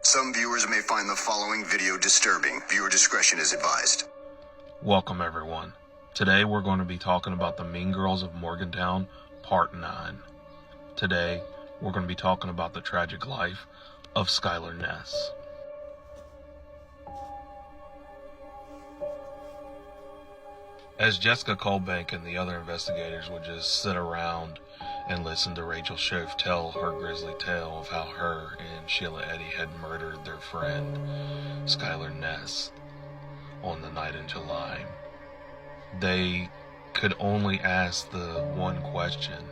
Some viewers may find the following video disturbing. Viewer discretion is advised. Welcome everyone. Today we're going to be talking about the Mean Girls of Morgantown, Part 9. Today we're going to be talking about the tragic life of Skylar Ness. As Jessica Colbank and the other investigators would just sit around and listen to Rachel Schoaf tell her grisly tale of how her and Sheila Eddy had murdered their friend, Skylar Ness, on the night in July, they could only ask the one question,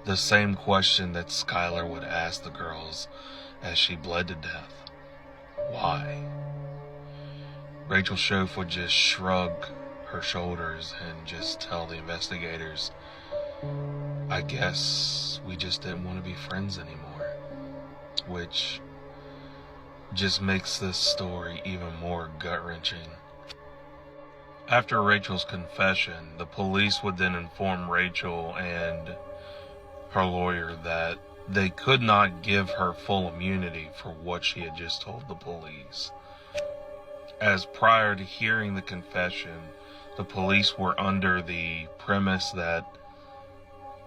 the same question that Skylar would ask the girls as she bled to death. Why? Rachel Schoaf would just shrug her shoulders and just tell the investigators, I guess we just didn't want to be friends anymore, which just makes this story even more gut-wrenching. After Rachel's confession, the police would then inform Rachel and her lawyer that they could not give her full immunity for what she had just told the police, as prior to hearing the confession, the police were under the premise that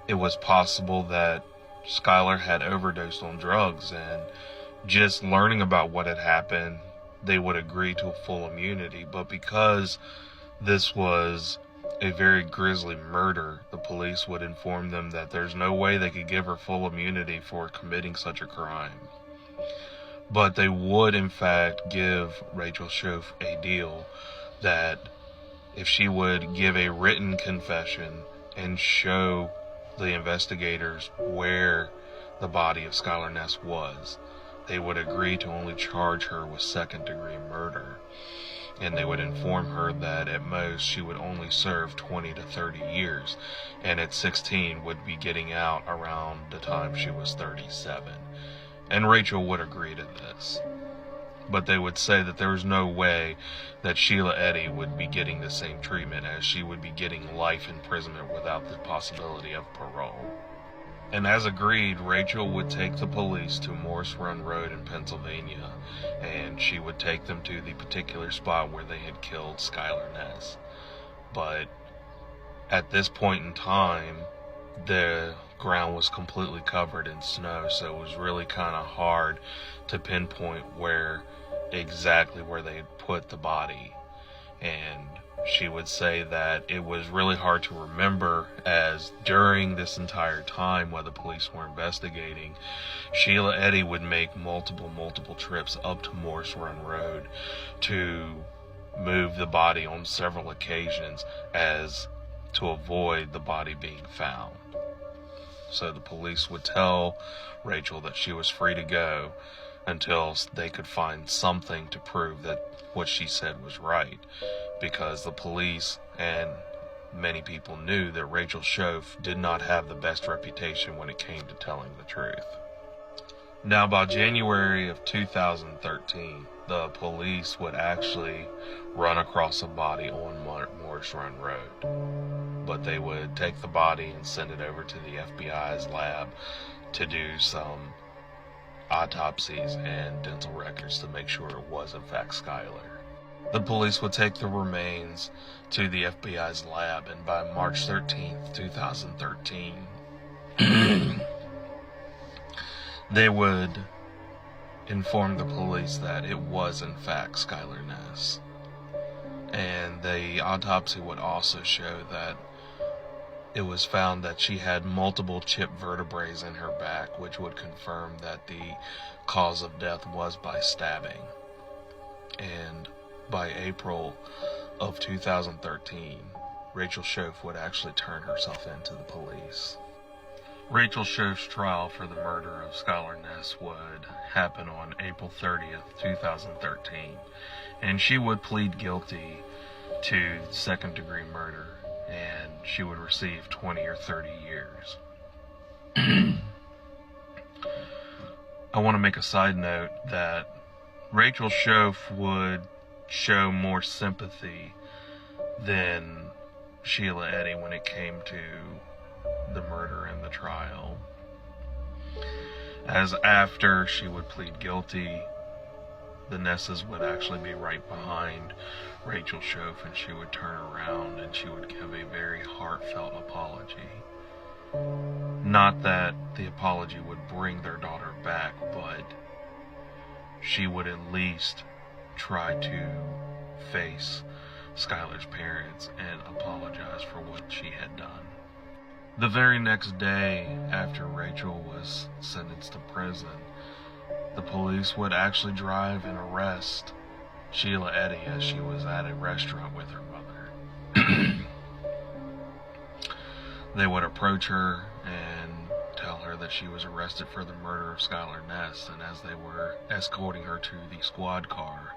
it was possible that Skylar had overdosed on drugs, and just learning about what had happened, they would agree to a full immunity. But because this was a very grisly murder, the police would inform them that there's no way they could give her full immunity for committing such a crime. But they would, in fact, give Rachel Schoaf a deal that if she would give a written confession and show the investigators where the body of Skylar Ness was, they would agree to only charge her with second-degree murder. And they would inform her that at most she would only serve 20 to 30 years, and at 16 would be getting out around the time she was 37. And Rachel would agree to this. But they would say that there was no way that Sheila Eddy would be getting the same treatment, as she would be getting life imprisonment without the possibility of parole. And as agreed, Rachel would take the police to Morse Run Road in Pennsylvania, and she would take them to the particular spot where they had killed Skylar Ness. But at this point in time, the ground was completely covered in snow, so it was really kind of hard to pinpoint exactly where they had put the body. And she would say that it was really hard to remember, as during this entire time while the police were investigating, Sheila Eddy would make multiple trips up to Morse Run Road to move the body on several occasions as to avoid the body being found. So the police would tell Rachel that she was free to go until they could find something to prove that what she said was right, because the police and many people knew that Rachel Schoaf did not have the best reputation when it came to telling the truth. Now, by January of 2013, the police would actually run across a body on Morse Run Road, but they would take the body and send it over to the FBI's lab to do some autopsies and dental records to make sure it was in fact Skylar. The police would take the remains to the FBI's lab, and by March 13th, 2013, they would inform the police that it was in fact Skylar Ness. And the autopsy would also show that it was found that she had multiple chipped vertebrae in her back, which would confirm that the cause of death was by stabbing. And by April of 2013, Rachel Schoaf would actually turn herself in to the police. Rachel Schoaf's trial for the murder of Skylar Ness would happen on April 30th, 2013, and she would plead guilty to second-degree murder, and she would receive 20 or 30 years. I want to make a side note that Rachel Schoaf would show more sympathy than Sheila Eddy when it came to the murder and the trial. As after she would plead guilty, the Nesses would actually be right behind Rachel Schoaf, and she would turn around and she would give a very heartfelt apology. Not that the apology would bring their daughter back, but she would at least try to face Skylar's parents and apologize for what she had done. The very next day after Rachel was sentenced to prison, the police would actually drive and arrest Sheila Eddy as she was at a restaurant with her mother. They would approach her and tell her that she was arrested for the murder of Skylar Ness, and as they were escorting her to the squad car,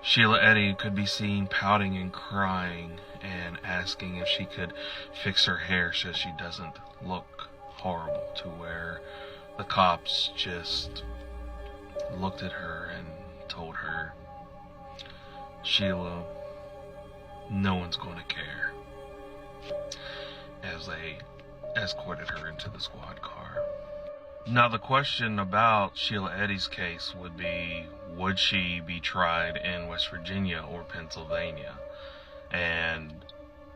Sheila Eddy could be seen pouting and crying and asking if she could fix her hair so she doesn't look horrible, to where the cops just looked at her and told her, "Sheila, no one's going to care," as they escorted her into the squad car. Now, the question about Sheila Eddy's case would be, would she be tried in West Virginia or Pennsylvania? And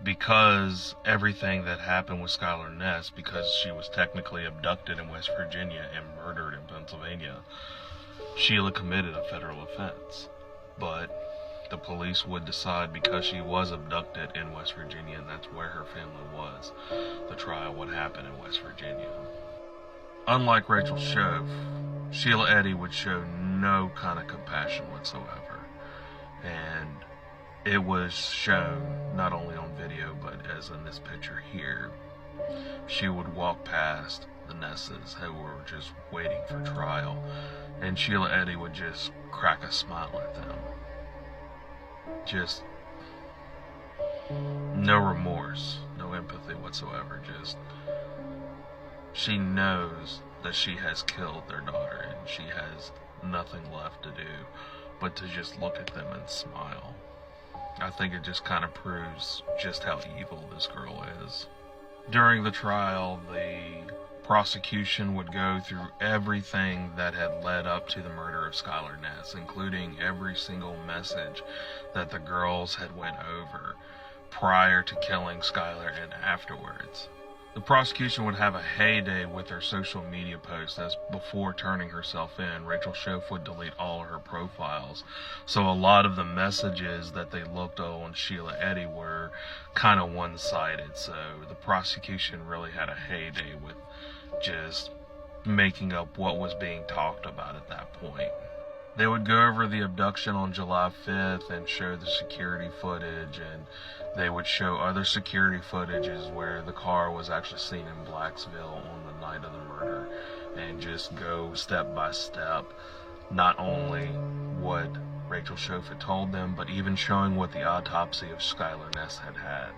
because everything that happened with Skylar Ness, because she was technically abducted in West Virginia and murdered in Pennsylvania, Sheila committed a federal offense. But the police would decide, because she was abducted in West Virginia and that's where her family was, the trial would happen in West Virginia. Unlike Rachel Schoaf, Sheila Eddy would show no kind of compassion whatsoever. And it was shown not only on video, but as in this picture here. She would walk past the Nesses who were just waiting for trial, and Sheila Eddy would just crack a smile at them. Just no remorse, no empathy whatsoever. Just, she knows that she has killed their daughter and she has nothing left to do but to just look at them and smile. I think it just kind of proves just how evil this girl is. During the trial, the prosecution would go through everything that had led up to the murder of Skylar Ness, including every single message that the girls had went over prior to killing Skylar and afterwards. The prosecution would have a heyday with her social media posts, as before turning herself in, Rachel Schoaf would delete all of her profiles. So a lot of the messages that they looked on Sheila Eddy were kind of one-sided. So the prosecution really had a heyday with just making up what was being talked about at that point. They would go over the abduction on July 5th and show the security footage, and they would show other security footages where the car was actually seen in Blacksville on the night of the murder, and just go step by step, not only what Rachel Schoaf had told them, but even showing what the autopsy of Skylar Ness had had.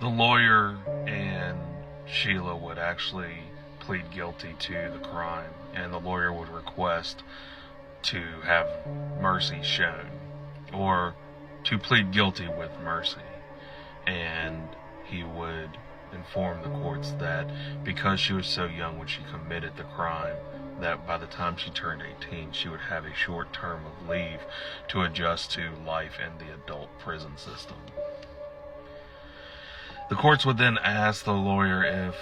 The lawyer and Sheila would actually plead guilty to the crime, and the lawyer would request to have mercy shown, or to plead guilty with mercy. And he would inform the courts that because she was so young when she committed the crime, that by the time she turned 18, she would have a short term of leave to adjust to life in the adult prison system. The courts would then ask the lawyer if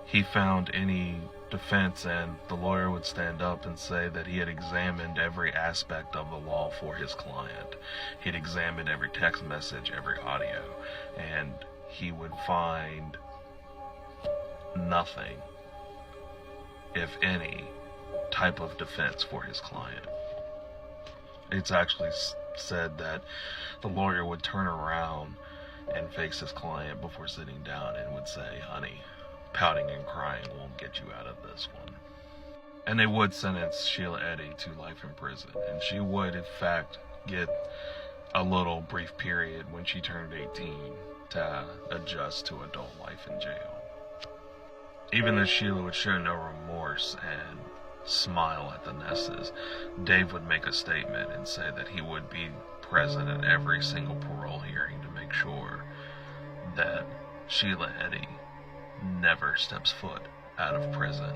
he found any defense, and the lawyer would stand up and say that he had examined every aspect of the law for his client. He'd examined every text message, every audio, and he would find nothing, if any, type of defense for his client. It's actually said that the lawyer would turn around and face his client before sitting down and would say, "Honey, pouting and crying won't get you out of this one." And they would sentence Sheila Eddy to life in prison, and she would in fact get a little brief period when she turned 18 to adjust to adult life in jail. Even though Sheila would show no remorse and smile at the Nesses, Dave would make a statement and say that he would be present at every single parole hearing to make sure that Sheila Eddy never steps foot out of prison.